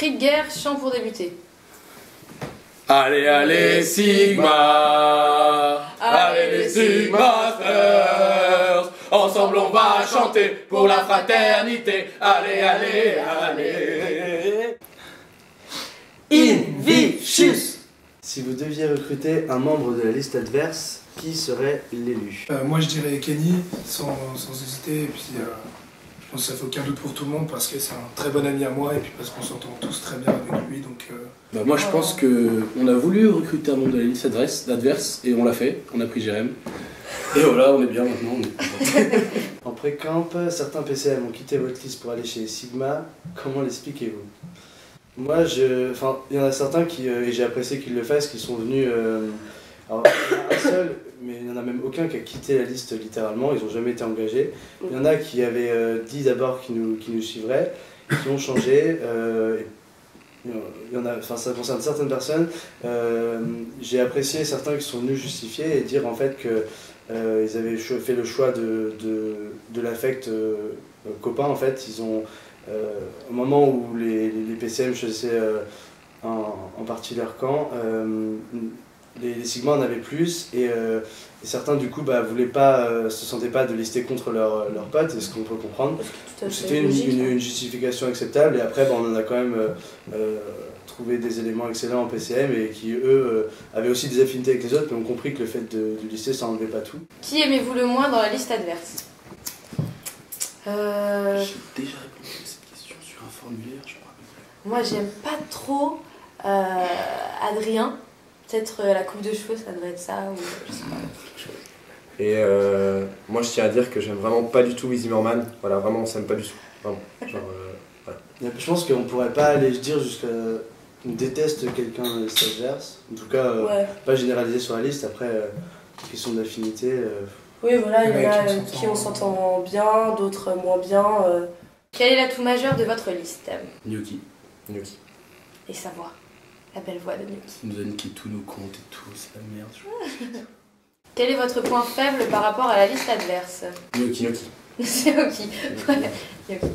Cri de guerre, chant pour débuter. Allez, allez, Sigma! Allez, les Sigmasters! Ensemble, on va chanter pour la fraternité. Allez, allez, allez! Invicius! Si vous deviez recruter un membre de la liste adverse, qui serait l'élu? Moi je dirais Kenny, sans hésiter, et puis je pense que ça fait aucun doute pour tout le monde parce que c'est un très bon ami à moi et puis parce qu'on s'entend tous très bien avec lui, donc... Moi je pense qu'on a voulu recruter un membre de la liste adverse et on l'a fait, on a pris Jérém. Et voilà, on est bien maintenant, on est content. En pré-camp, certains PCM ont quitté votre liste pour aller chez Sigma, comment l'expliquez-vous? Moi, il y en a certains et j'ai apprécié qu'ils le fassent, qui sont venus... alors, il y en a un seul, mais il n'y en a même aucun qui a quitté la liste littéralement, ils n'ont jamais été engagés. Il y en a qui avaient dit d'abord qu'ils nous suivraient, qui ont changé. Ça concerne certaines personnes. J'ai apprécié certains qui sont venus justifier et dire en fait qu'ils avaient fait le choix de l'affect copain. En fait, ils ont, au moment où les PCM choisissaient en partie leur camp, les Sigma en avaient plus et certains du coup voulaient pas, se sentaient pas de lister contre leurs potes, et ce qu'on peut comprendre. C'était une justification acceptable et après on en a quand même trouvé des éléments excellents en PCM et qui eux avaient aussi des affinités avec les autres mais ont compris que le fait de lister ça n'enlevait pas tout. Qui aimez-vous le moins dans la liste adverse? J'ai déjà répondu à cette question sur un formulaire, je crois. Moi j'aime pas trop Adrien. Peut-être la coupe de cheveux, ça devrait être ça, ou je sais pas. Et moi je tiens à dire que j'aime vraiment pas du tout Easy Merman. Voilà, vraiment on s'aime pas du tout. Vraiment. Genre, voilà. Je pense qu'on pourrait pas aller dire jusqu'à qu'on déteste quelqu'un de la liste adverse. En tout cas, pas généraliser sur la liste. Après, question d'affinité. Oui, voilà, il y en a qui on s'entend bien, d'autres moins bien. Quel est l'atout majeur de votre liste? Gnocchi. Gnocchi. Et sa voix. La belle voix de Gnocchi. Il nous a niqué tous nos comptes et tout, c'est la merde. Quel est votre point faible par rapport à la liste adverse? Gnocchi. C'est Gnocchi. Ouais. Gnocchi.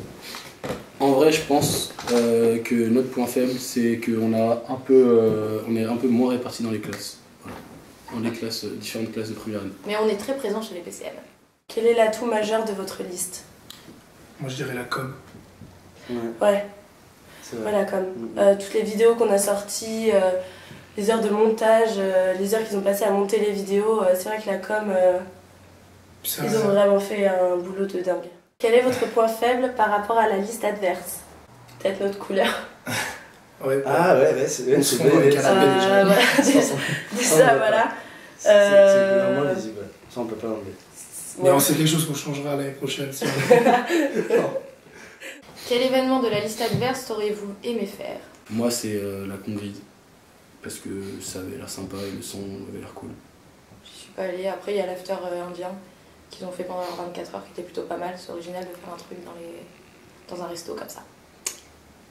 En vrai, je pense que notre point faible, c'est qu'on on est un peu moins répartis dans les classes. Voilà. Dans les classes, différentes classes de première année. Mais on est très présent chez les PCM. Quel est l'atout majeur de votre liste? Moi je dirais la com. Ouais. Voilà, comme toutes les vidéos qu'on a sorties, les heures de montage, les heures qu'ils ont passées à monter les vidéos, c'est vrai que la com, ils ont vraiment fait un boulot de dingue. Quel est votre point faible par rapport à la liste adverse? Peut-être notre couleur. Ouais, c'est on se fond avec canapé déjà. Déjà, voilà. C'est moins visible, ça on peut pas l'enlever. Mais c'est quelque chose qu'on changera l'année prochaine. Quel événement de la liste adverse auriez-vous aimé faire? Moi, c'est la congride. Parce que ça avait l'air sympa et le son avait l'air cool. Je suis pas allée. Après, il y a l'after indien qu'ils ont fait pendant 24 heures qui était plutôt pas mal. C'est original de faire un truc dans un resto comme ça.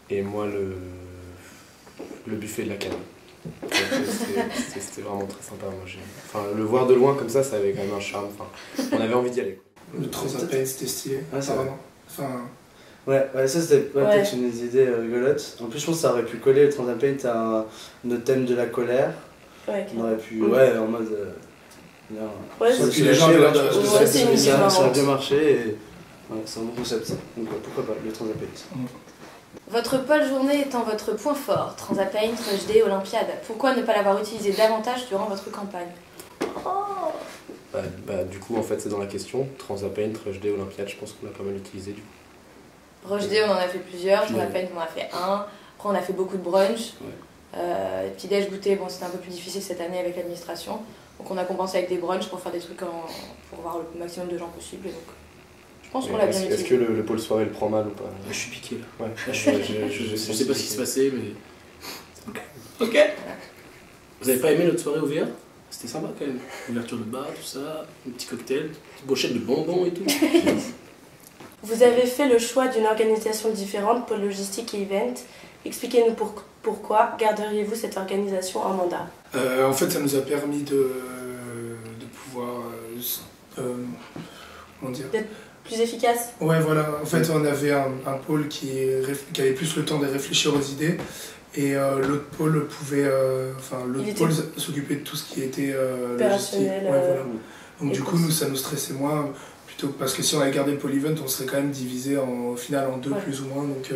Et moi, le buffet de la cabane. C'était vraiment très sympa. Moi, le voir de loin comme ça avait quand même un charme. On avait envie d'y aller. Le Transapain, c'était stylé. C'est vraiment. Ouais, ça c'était peut-être une des idées rigolotes. En plus, je pense que ça aurait pu coller le Transapaint à notre thème de la colère. Ouais, on aurait pu, en mode. Puis les gens avaient ça a bien marché et c'est un bon concept ça. Donc pourquoi pas, le Transapaint. Votre pôle journée étant votre point fort, Transapaint, Rush Day, Olympiade, pourquoi ne pas l'avoir utilisé davantage durant votre campagne? Du coup, en fait, c'est dans la question. Transapaint, Rush Day, Olympiade, je pense qu'on a pas mal utilisé du coup. Rush Day, on en a fait plusieurs, Transapaint, on en a fait un. Après, on a fait beaucoup de brunch. Petit-déj, goûter, c'était un peu plus difficile cette année avec l'administration. Donc, on a compensé avec des brunchs pour faire des trucs pour voir le maximum de gens possible. Et donc, je pense qu'on l'a bien utilisé. Est-ce que le pôle soirée le prend mal ou pas? Je suis piqué là. Ouais. Je sais pas ce qui se passait, mais. Ok. Vous avez pas aimé notre soirée au VR? C'était sympa quand même. Ouverture de bar, tout ça, un petit cocktail, une petite brochette de bonbons et tout. Vous avez fait le choix d'une organisation différente pour logistique et event. Expliquez-nous pourquoi garderiez-vous cette organisation en mandat? En fait, ça nous a permis de pouvoir comment dire, plus efficace. Ouais, voilà. En fait, on avait un pôle qui avait plus le temps de réfléchir aux idées. Et l'autre pôle pouvait... pôle s'occupait de tout ce qui était opérationnel. Ouais, voilà. Donc du coup, nous, ça nous stressait moins. Parce que si on avait gardé le pôle event, on serait quand même divisé au final en 2 plus ou moins. Donc,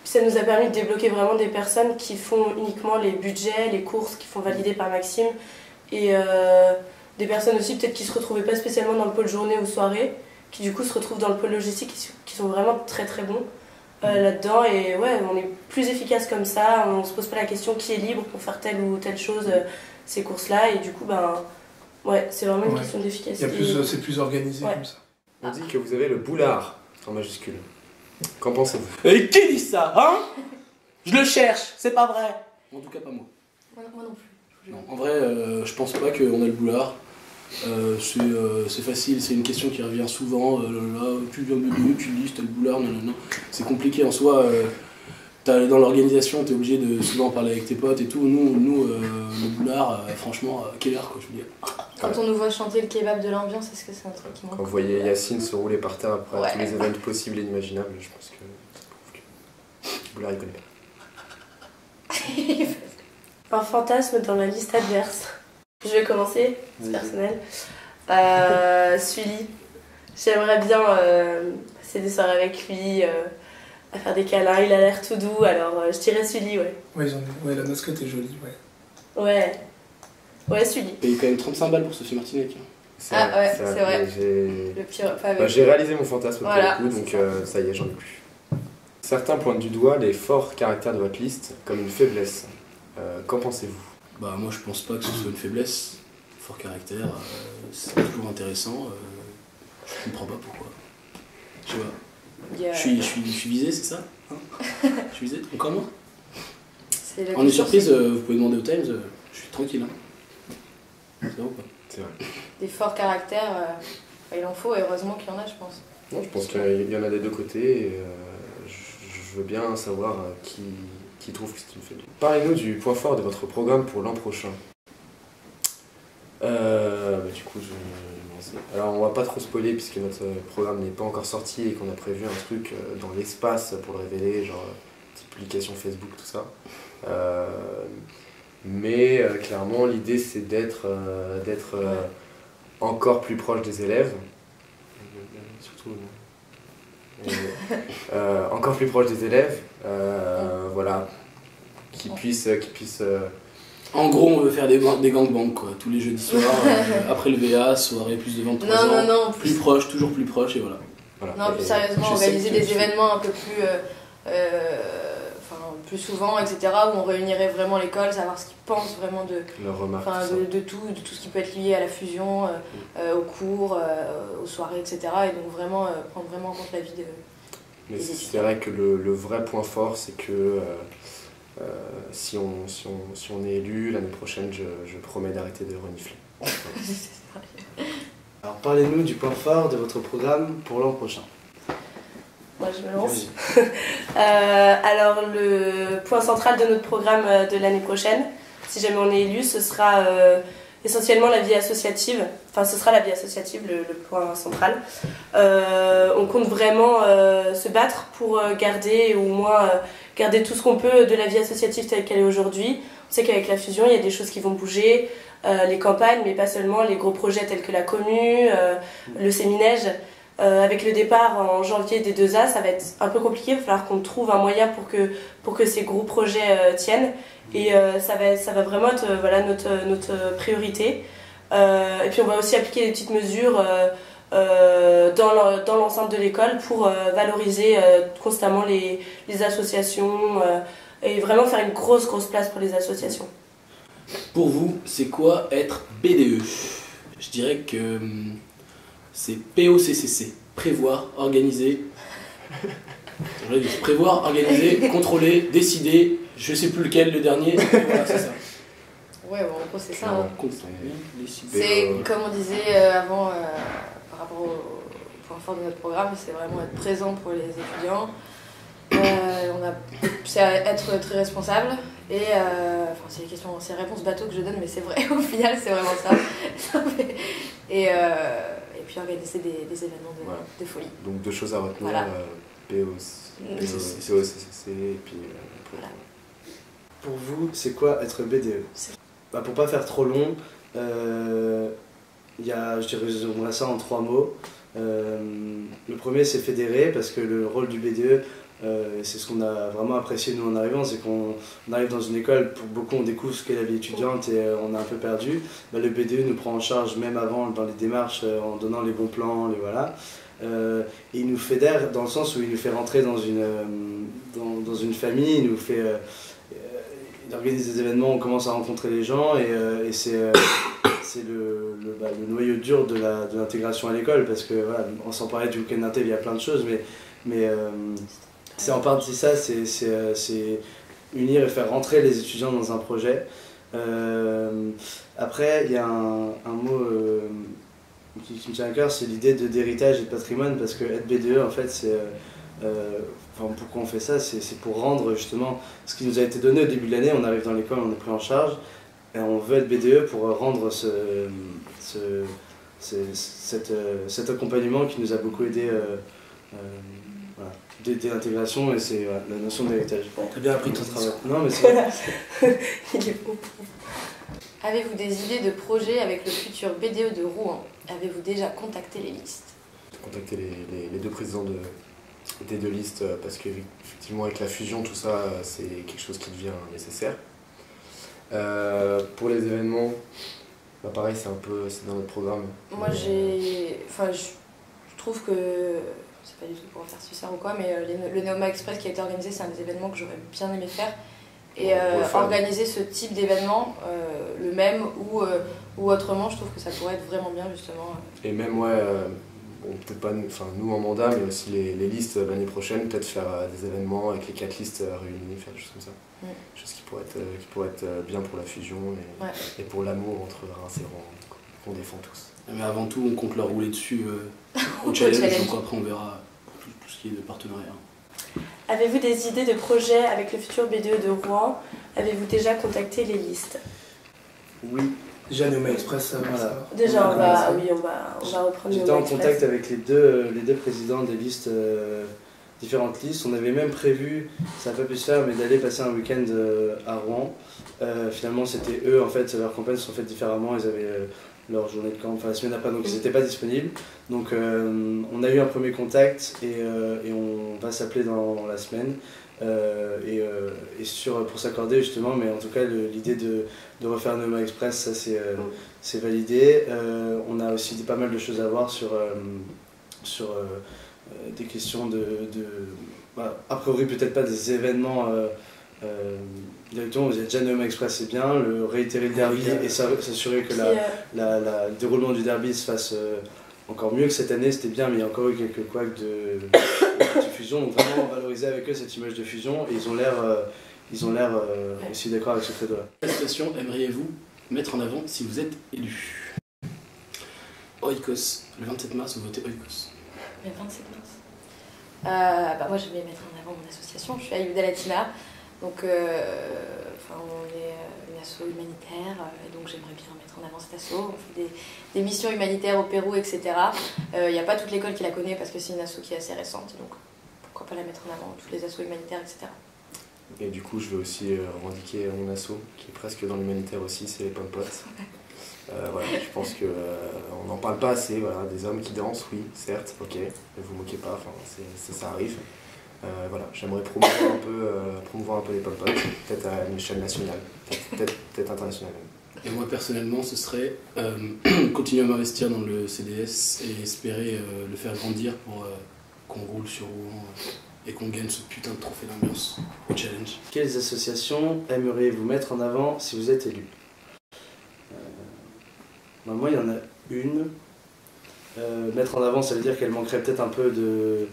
ça nous a permis de débloquer vraiment des personnes qui font uniquement les budgets, les courses qui font valider par Maxime. Et des personnes aussi peut-être qui se retrouvaient pas spécialement dans le pôle journée ou soirée, qui du coup se retrouvent dans le pôle logistique, qui sont vraiment très très bons là-dedans. Et ouais, on est plus efficace comme ça, on se pose pas la question qui est libre pour faire telle ou telle chose, ces courses-là. Et du coup, ouais, c'est vraiment une question d'efficacité. C'est plus organisé comme ça. On dit que vous avez le boulard en majuscule. Qu'en pensez-vous? Et qui dit ça, hein? Je le cherche, c'est pas vrai. En tout cas, pas moi. Moi non plus. Non, en vrai, je pense pas qu'on a le boulard. C'est facile, c'est une question qui revient souvent. Tu viens de BDE, tu lis, t'as le boulard, non. C'est compliqué en soi. Dans l'organisation, t'es obligé de souvent parler avec tes potes et tout. Nous le boulard, franchement, quelle heure quoi, je veux dire. Quand on nous voit chanter le kebab de l'ambiance, est-ce que c'est un truc qui manque? Quand vous voyez Yacine se rouler par terre après tous les événements possibles et inimaginables, je pense que le boulard il connaît pas. Un fantasme dans la liste adverse. Je vais commencer, c'est personnel. Sully. J'aimerais bien passer des soirées avec lui, à faire des câlins. Il a l'air tout doux, alors je dirais Sully, ouais. Ouais, la mascotte est jolie, ouais. Ouais. Ouais, Sully. Il paye quand même 35 balles pour Sophie Martinec. C'est vrai. Le pire, j'ai réalisé mon fantasme pour le coup, donc ça y est, j'en ai plus. Certains pointent du doigt les forts caractères de votre liste comme une faiblesse. Qu'en pensez-vous? Moi je pense pas que ce soit une faiblesse. Fort caractère, c'est toujours intéressant. Je comprends pas pourquoi. Je sais pas. Je suis visé, c'est ça, hein? Je suis visé? Encore moi? On est surprise, vous pouvez demander au Times, je suis tranquille. Hein. C'est vrai ou pas? C'est vrai. Des forts caractères, il en faut, et heureusement qu'il y en a, je pense. Non, je pense qu'il y en a des deux côtés. Et, je veux bien savoir qui trouve que c'est une faiblesse. Parlez-nous du point fort de votre programme pour l'an prochain. Du coup, je vais lancer. Alors, on va pas trop spoiler puisque notre programme n'est pas encore sorti et qu'on a prévu un truc dans l'espace pour le révéler, genre petite publication Facebook, tout ça. Mais clairement, l'idée c'est d'être encore plus proche des élèves. Surtout. Encore plus proche des élèves. Voilà. Qui puissent. En gros, on veut faire des gangbangs, quoi, tous les jeudis soirs, après le VA, soirée plus de 23 ans. Non, plus proche, toujours plus proche, et voilà. Non, plus sérieusement, organiser des événements un peu plus, plus souvent, etc., où on réunirait vraiment l'école, savoir ce qu'ils pensent vraiment de tout ce qui peut être lié à la fusion, aux cours, aux soirées, etc., et donc vraiment prendre vraiment en compte la vie de... Mais c'est vrai que le vrai point fort, c'est que si on est élu, l'année prochaine, je promets d'arrêter de renifler. Alors parlez-nous du point fort de votre programme pour l'an prochain. Moi je me lance. Alors le point central de notre programme de l'année prochaine, si jamais on est élu, ce sera essentiellement la vie associative. Enfin ce sera la vie associative, le point central. On compte vraiment se battre pour garder, ou au moins garder tout ce qu'on peut de la vie associative telle qu'elle est aujourd'hui. On sait qu'avec la fusion, il y a des choses qui vont bouger, les campagnes, mais pas seulement, les gros projets tels que la commu, le séminège. Avec le départ en janvier des 2A, ça va être un peu compliqué, il va falloir qu'on trouve un moyen pour que ces gros projets tiennent. Et ça va vraiment être notre priorité. Et puis on va aussi appliquer des petites mesures dans l'enceinte de l'école pour valoriser constamment les associations et vraiment faire une grosse place pour les associations. Pour vous, c'est quoi être BDE? Je dirais que c'est POCCC, prévoir, organiser. Prévoir, organiser, contrôler, décider, je sais plus lequel, le dernier, voilà, c'est ça. Ouais, bon, en gros, c'est ça. Hein. C'est comme on disait avant, par rapport au point fort de notre programme, c'est vraiment être présent pour les étudiants. C'est être très responsable et c'est les réponses bateau que je donne, mais c'est vrai, au final c'est vraiment ça. Et puis organiser des événements de folie. Donc 2 choses à retenir, voilà. POCCC et puis... voilà. Pour vous, c'est quoi être BDE? Pour pas faire trop long, je résumerai ça en 3 mots. Le premier, c'est fédérer, parce que le rôle du BDE, c'est ce qu'on a vraiment apprécié nous en arrivant, c'est qu'on arrive dans une école, pour beaucoup on découvre ce qu'est la vie étudiante et on est un peu perdu. Le BDE nous prend en charge même avant dans les démarches en donnant les bons plans, voilà. Et il nous fédère dans le sens où il nous fait rentrer dans une famille, il nous fait... il organise des événements, on commence à rencontrer les gens et c'est le noyau dur de l'intégration à l'école, parce que voilà, on s'en parlait du week-end d'inté, il y a plein de choses, mais c'est en partie ça, c'est unir et faire rentrer les étudiants dans un projet. Après, il y a un mot qui me tient à cœur, c'est l'idée d'héritage et de patrimoine, parce que être BDE, en fait, c'est... pourquoi on fait ça, c'est pour rendre justement ce qui nous a été donné au début de l'année. On arrive dans l'école, on est pris en charge, et on veut être BDE pour rendre cet accompagnement qui nous a beaucoup aidé. Voilà, d'intégration, et c'est la notion d'héritage. T'as bien appris ton travail. Non, mais c'est vrai. Il est bon. Avez-vous des idées de projets avec le futur BDE de Rouen? Avez-vous déjà contacté les listes? Contacter les 2 présidents des 2 listes, parce qu'effectivement avec la fusion, tout ça, c'est quelque chose qui devient nécessaire. Pour les événements, pareil, c'est dans notre programme. Moi je trouve que, c'est pas du tout pour faire suceur ou quoi, mais le Neoma Express qui a été organisé, c'est un des événements que j'aurais bien aimé faire. Et organiser ce type d'événement, le même ou autrement, je trouve que ça pourrait être vraiment bien justement. Et même peut-être pas nous en mandat, mais aussi les listes l'année prochaine, peut-être faire des événements avec les 4 listes réunies, faire des choses comme ça. Chose qui pourrait être bien pour la fusion et pour l'amour entre Reims et Rouen qu'on défend tous. Mais avant tout, on compte leur rouler dessus au challenge, donc après on verra pour tout ce qui est de partenariat. Avez-vous des idées de projets avec le futur BDE de Rouen? Avez-vous déjà contacté les listes? Oui. Déjà Neoma Express, voilà. Déjà, on va reprendre. J'étais en contact avec les deux présidents des listes, différentes listes. On avait même prévu, ça n'a pas pu se faire, mais d'aller passer un week-end à Rouen. Finalement, c'était eux, en fait, leurs campagnes se sont faites différemment. Ils avaient leur journée de camp, la semaine après, donc ils n'étaient pas disponibles. Donc on a eu un premier contact et on va s'appeler dans la semaine. Pour s'accorder justement, mais en tout cas l'idée de refaire Neoma Express, ça c'est validé. On a aussi pas mal de choses à voir sur des questions a priori peut-être pas des événements directement. Vous avez déjà Neoma Express, c'est bien, réitérer le derby et s'assurer que le déroulement du derby se fasse encore mieux que cette année, c'était bien, mais il y a encore eu quelques couacs de fusion, donc vraiment valoriser avec eux cette image de fusion, et ils ont l'air aussi d'accord avec ce credo-là. Quelle association aimeriez-vous mettre en avant si vous êtes élu? Oikos, le 27 mars, vous votez Oikos. Le 27 mars. Moi je vais mettre en avant mon association, je suis à Iuda Latina, donc on est une asso humanitaire, donc j'aimerais bien mettre en avant cet asso. On fait des missions humanitaires au Pérou, etc. Il n'y a pas toute l'école qui la connaît parce que c'est une asso qui est assez récente, donc pourquoi pas la mettre en avant, toutes les assos humanitaires, etc. Et du coup, je veux aussi revendiquer mon asso, qui est presque dans l'humanitaire aussi, c'est les Pommes Potes. Voilà, je pense qu'on n'en parle pas assez, voilà, des hommes qui dansent, oui, certes, ok, ne vous moquez pas, ça arrive. Voilà, j'aimerais promouvoir un peu les Pommes Potes, peut-être à une échelle nationale, peut-être internationale. Et moi personnellement, ce serait continuer à m'investir dans le CDS et espérer le faire grandir pour qu'on roule sur Rouen et qu'on gagne ce putain de trophée d'ambiance au challenge. Quelles associations aimeriez-vous mettre en avant si vous êtes élu? Moi, il y en a une. Mettre en avant, ça veut dire qu'elle manquerait peut-être un peu de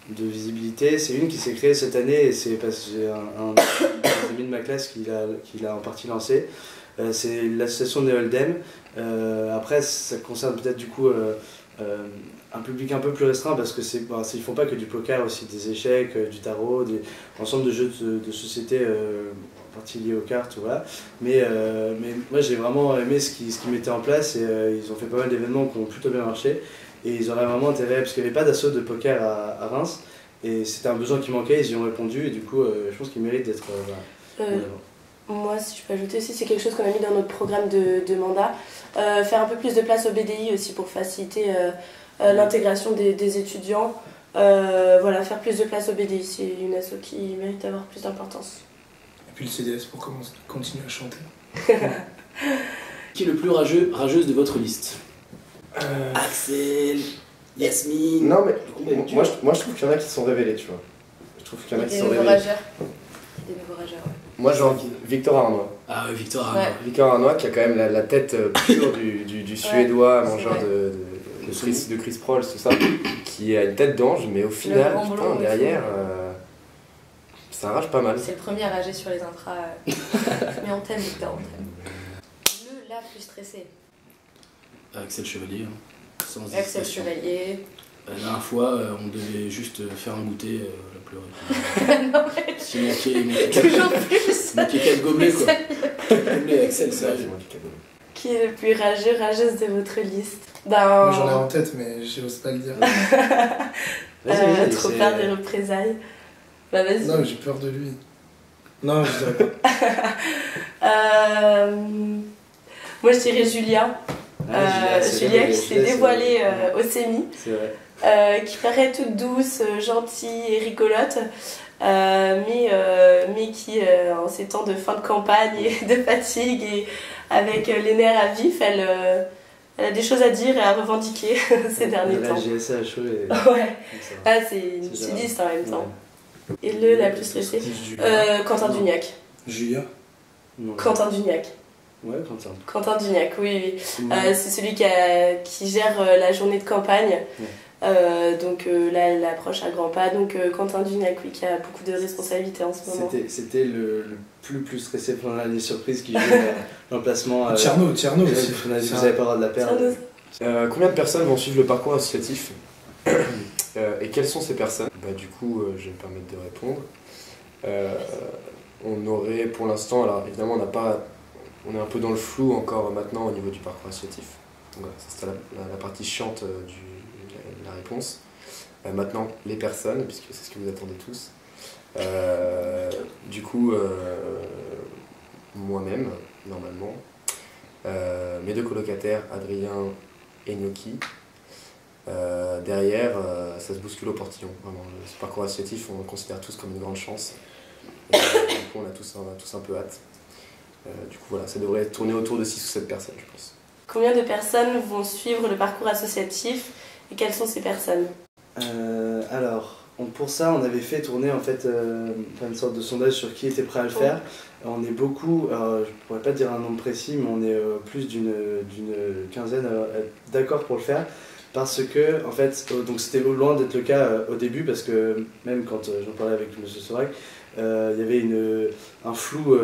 visibilité. C'est une qui s'est créée cette année, et c'est parce que j'ai un ami de ma classe qui l'a en partie lancée. C'est l'association Neoldem. Après, ça concerne peut-être du coup un public un peu plus restreint, parce que ils font pas que du poker, aussi des échecs, du tarot, ensemble de jeux de société, en partie liés aux cartes, voilà. Mais moi j'ai vraiment aimé ce qu'ils mettaient en place, et ils ont fait pas mal d'événements qui ont plutôt bien marché. et ils auraient vraiment intérêt, parce qu'il n'y avait pas d'assaut de poker à Reims, et c'était un besoin qui manquait, ils y ont répondu, et du coup, je pense qu'ils méritent d'être... Moi, si je peux ajouter aussi, c'est quelque chose qu'on a mis dans notre programme de mandat. Faire un peu plus de place au BDI aussi pour faciliter l'intégration des étudiants. Voilà, faire plus de place au BDI, c'est une asso qui mérite d'avoir plus d'importance. Et puis le CDS pour continuer à chanter. Qui est le plus rageuse de votre liste? Axel, Yasmine. Non, mais moi je trouve qu'il y en a qui sont révélés, tu vois. Je trouve qu'il y en a qui sont révélés. Des nouveaux rageurs, ouais. Moi, genre Victor Arnois. Ah ouais, Victor Arnois. Ouais. Victor Arnois qui a quand même la tête pure du Suédois, mangeur de Chris Prolls, tout ça, qui a une tête d'ange, mais au final, putain, derrière, ça rage pas mal. C'est le premier à rager sur les intras. Mais on t'aime, Victor, on t'aime. Le la plus stressé. Axel Chevalier. Sans Axel Chevalier. La dernière fois, on devait juste faire un goûter, la pleurer. Non, mais... Toujours plus. Il manquait 4 gobelets, quoi. 4 gobelets, Axel, ça. Qui est le plus rageuse de votre liste? Moi j'en ai en tête, mais j'ose pas le dire. Trop peur des représailles. Bah vas-y. Non, mais j'ai peur de lui. Non, je dirais pas. Moi je dirais Julien. Julien qui s'est dévoilée au CEMI. C'est vrai. Qui paraît toute douce, gentille et rigolote, mais qui, en ces temps de fin de campagne et de fatigue et avec les nerfs à vif, elle a des choses à dire et à revendiquer ces derniers temps. Elle a GSA à chaud et... Ouais, c'est une sudiste en même temps. Et la plus stressée, Quentin Dugnac. Julien. Quentin Dugnac. Ouais, Quentin. Quentin Dugnac, oui. C'est celui qui gère la journée de campagne. Donc là, elle approche à grands pas. Donc Quentin Dugnac, oui, qui a beaucoup de responsabilités en ce moment. C'était le plus stressé pendant l'année surprise qui jouait l'emplacement. Tierno aussi. Vous n'avez pas le droit de la perdre. Combien de personnes vont suivre le parcours associatif et quelles sont ces personnes? Du coup, je vais me permettre de répondre. On aurait pour l'instant, alors évidemment, on est un peu dans le flou encore maintenant au niveau du parcours associatif. Donc voilà, ça c'était la partie chiante de la réponse. Maintenant, les personnes, puisque c'est ce que vous attendez tous. Du coup, moi-même, normalement. Mes 2 colocataires, Adrien et Gnocchi. Derrière, ça se bouscule au portillon. Vraiment, ce parcours associatif, on le considère tous comme une grande chance. Du coup, on a tous un peu hâte. Du coup, voilà, ça devrait tourner autour de 6 ou 7 personnes, je pense. Combien de personnes vont suivre le parcours associatif et quelles sont ces personnes? Alors, pour ça, on avait fait tourner en fait une sorte de sondage sur qui était prêt à le faire. On est beaucoup, alors, je pourrais pas dire un nombre précis, mais on est plus d'une quinzaine d'accord pour le faire. Parce que, en fait, donc c'était loin d'être le cas au début, parce que même quand j'en parlais avec M. Sorac, il y avait un flou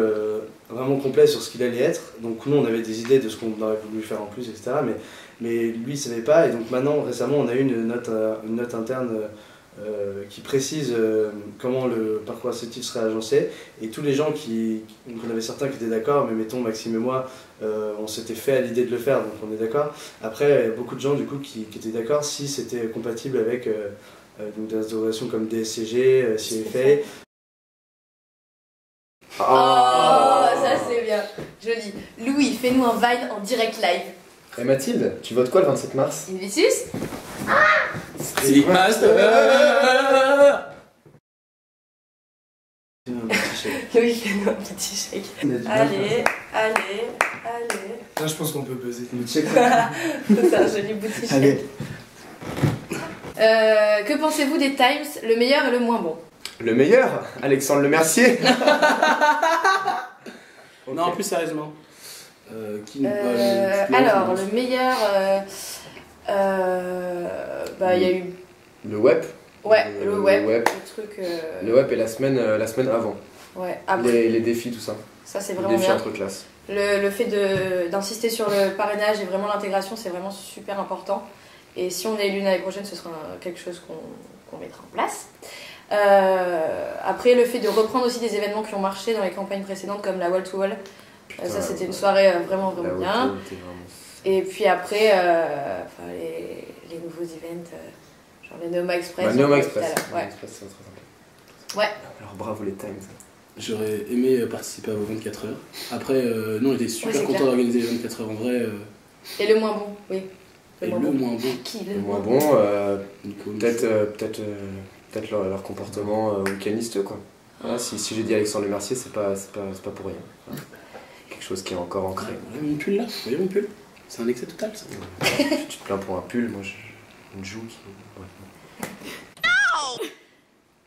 vraiment complet sur ce qu'il allait être. Donc nous, on avait des idées de ce qu'on aurait voulu faire en plus, etc. Mais lui, il ne savait pas. Et donc maintenant, récemment, on a eu une note interne qui précise comment le parcours associatif serait agencé. Et tous les gens donc on avait certains qui étaient d'accord, mais mettons Maxime et moi, on s'était fait à l'idée de le faire, donc on est d'accord. Après, il y a beaucoup de gens du coup qui étaient d'accord si c'était compatible avec des organisations comme DSCG, CFA. Oh, ça c'est bien, joli. Louis, fais-nous un Vine en direct live. Et Mathilde, tu votes quoi le 27 mars? Invictus? Civic Master. Oui, fais-nous un petit chèque. Allez. Là, je pense qu'on peut peser. C'est un joli petit chèque. Que pensez-vous des Times, le meilleur et le moins bon? Le meilleur, Alexandre Lemercier. Non, plus sérieusement. Alors, le meilleur, il y a eu... Le web. Ouais, le web. Le truc... Le web et la semaine avant. Ouais, après... Les défis, tout ça. Ça, c'est les vraiment défis bien. entre classes. Le fait d'insister sur le parrainage et vraiment l'intégration, c'est vraiment super important. Et si on est élu l'année prochaine, ce sera quelque chose qu'on mettra en place. Après, le fait de reprendre aussi des événements qui ont marché dans les campagnes précédentes, comme la Wall to Wall. Ça, c'était une soirée vraiment bien. Et puis après, les les nouveaux events, genre les Neoma Express. Bah, Neoma Express, ouais. C'est très sympa. Ouais. Alors bravo les Times. J'aurais aimé participer à vos 24 heures. Après, nous on était super contents d'organiser les 24 heures en vrai. Et le moins bon, oui. Le moins bon. Qui le moins bon, peut-être leur comportement week-endiste, quoi. Voilà, si j'ai dit Alexandre Lemercier, c'est pas pour rien. Voilà. Quelque chose qui est encore ancré. Voilà mon pull là, vous voyez mon pull? C'est un excès total ça. Tu te plains pour un pull, moi une joue qui... Ouais.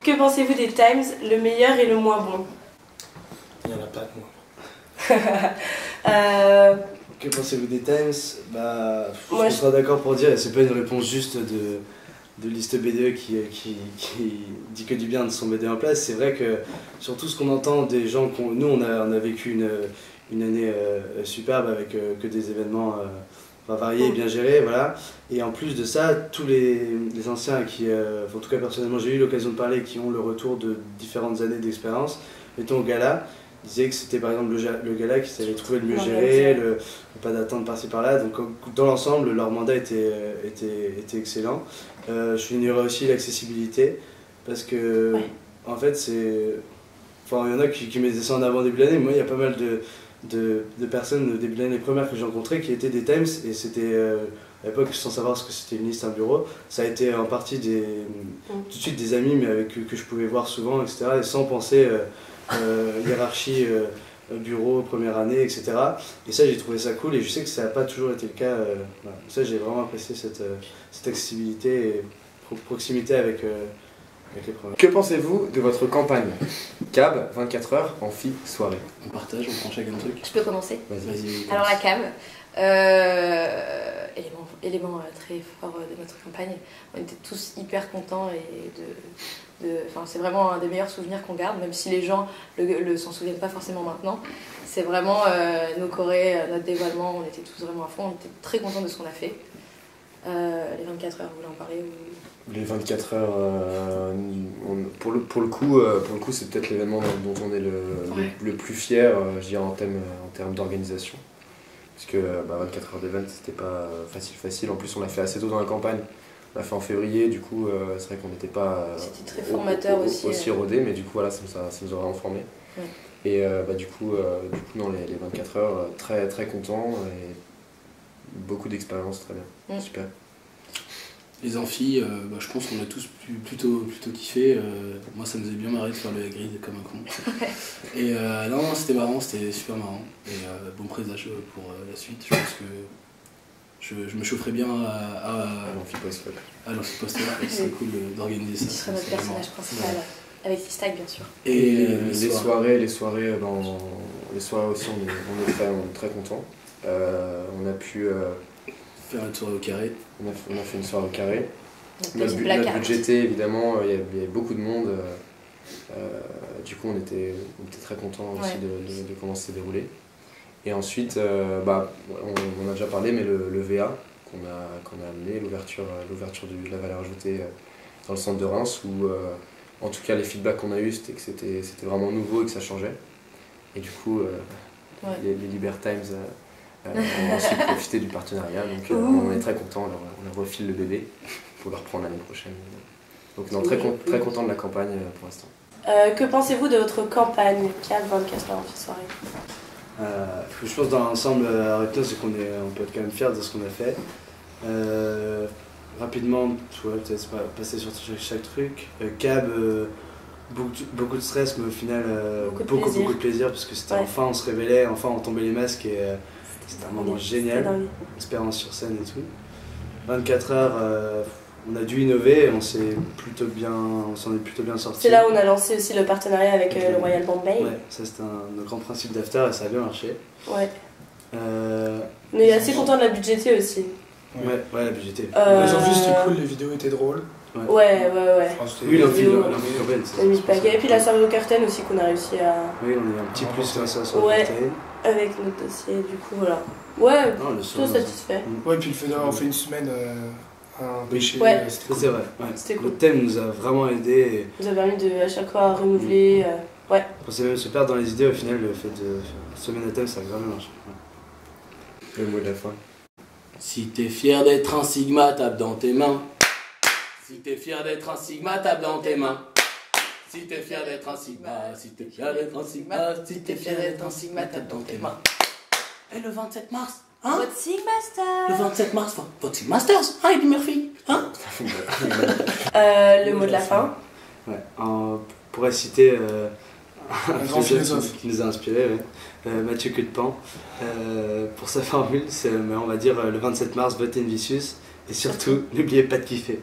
Que pensez-vous des Times, le meilleur et le moins bon? Il n'y en a pas de moins bon. Que pensez-vous des Times? Bah, moi, je serai d'accord pour dire, et c'est pas une réponse juste de liste BDE qui dit que du bien de son BDE en place. C'est vrai que sur tout ce qu'on entend des gens, nous on a vécu une année superbe avec que des événements variés et bien gérés, voilà. Et en plus de ça, tous les anciens qui, en tout cas personnellement j'ai eu l'occasion de parler, qui ont le retour de différentes années d'expérience, mettons au gala, disaient que c'était par exemple le gala qui s'avait trouvé le mieux géré, le pas d'attente par-ci par-là. Donc dans l'ensemble, leur mandat était excellent. Je soulignerai aussi l'accessibilité parce que en fait c'est... Enfin il y en a qui mettaient ça en avant début d'année. Moi il y a pas mal de personnes début d'année, les premières que j'ai rencontrées qui étaient des Times et c'était à l'époque sans savoir ce que c'était une liste, un bureau. Ça a été en partie tout de suite des amis mais avec que je pouvais voir souvent, etc. Et sans penser hiérarchie, bureau, première année, etc. Et ça j'ai trouvé ça cool et je sais que ça n'a pas toujours été le cas. Voilà. Ça j'ai vraiment apprécié cette accessibilité et proximité avec les premiers. Que pensez-vous de votre campagne CAB 24 heures amphi soirée? On partage, on prend chacun un truc. Je peux commencer? Vas-y. Alors la CAB, élément très fort de notre campagne, on était tous hyper contents et c'est vraiment un des meilleurs souvenirs qu'on garde, même si les gens s'en souviennent pas forcément maintenant. C'est vraiment nos chorés, notre dévoilement, on était tous vraiment à fond, on était très contents de ce qu'on a fait. Les 24 heures, vous voulez en parler ou... Les 24 heures, pour le coup c'est peut-être l'événement dont on est le plus fier, je dirais en termes d'organisation. Parce que 24 heures d'événement c'était pas facile, en plus on l'a fait assez tôt dans la campagne. On l'a fait en février, du coup c'est vrai qu'on n'était pas très formateur aussi rodé, mais du coup voilà, ça nous a vraiment formé. Ouais. Et du coup dans les 24 heures, très, très content et beaucoup d'expérience, très bien, super. Les amphis, je pense qu'on a tous plutôt kiffé. Moi ça me faisait bien marrer de faire le grid comme un con. Et non, c'était marrant, c'était super marrant. Et bon présage pour la suite, je pense que je me chaufferais bien à l'Amphi-Post-Club. À l'Amphi-Post-Club, c'est cool d'organiser ça. Tu seras notre personnage principal, avec T-Stack bien sûr. Et les soirées aussi, on est très contents. On a pu faire une soirée au carré. On a fait une soirée au carré. Notre budgété, évidemment, il y avait beaucoup de monde. Du coup, on était très contents aussi de comment ça s'est déroulé. Et ensuite, on a déjà parlé, mais le VA qu'on a amené, l'ouverture de la valeur ajoutée dans le centre de Reims, où en tout cas les feedbacks qu'on a eus, c'était que c'était vraiment nouveau et que ça changeait. Et du coup, les Libertimes ont aussi profité du partenariat, donc on est très contents, on leur refile le bébé pour le reprendre l'année prochaine. Donc non, très content de la campagne pour l'instant. Que pensez-vous de votre campagne CAB 24 heures amphi soirée? Je pense dans l'ensemble, c'est qu'on peut être quand même fiers de ce qu'on a fait. Rapidement, peut-être passer sur chaque truc. CAB, beaucoup de stress, mais au final, beaucoup de plaisir, parce que c'était enfin on se révélait, enfin on tombait les masques et c'était un moment génial. Expérience sur scène et tout. 24 heures, on a dû innover, on s'en est plutôt bien sorti. C'est là où on a lancé aussi le partenariat avec le Royal Bombay. Ouais, ça c'était un grand principe d'after et ça a bien marché. Ouais. On est assez content de la budgété aussi. Ouais, la budgété. Les amphis c'était cool, les vidéos étaient drôles. Ouais. Oui, l'amphi et puis la soirée au curtain aussi qu'on a réussi à... Oui, on est un petit plus sur ça sur le curtain. Avec notre dossier, du coup voilà. Ouais, plutôt satisfait. Ouais, puis on fait une semaine un péché. Ouais, c'est vrai. C'était cool. Le thème nous a vraiment aidé. Nous a permis à chaque fois renouveler. Ouais. On pensait même se perdre dans les idées, au final, le fait de semaine à thème, ça a vraiment marché. Le mot de la fin. Si t'es fier d'être un sigma, tape dans tes mains. Si t'es fier d'être un sigma, tape dans tes mains. Si t'es fier d'être un sigma, si t'es fier d'être un sigma, si t'es fier d'être un sigma, tape dans tes mains. Et le 27 mars, hein? Votre Sigmaster. Le 27 mars, votre Sigmasters, hein, Eddie Murphy, hein? Le mot de la fin. Ouais, on pourrait citer un grand philosophe qui nous a inspiré, ouais. Mathieu Quedepan, pour sa formule, c'est, on va dire le 27 mars, votez Invicius, et surtout, n'oubliez pas de kiffer.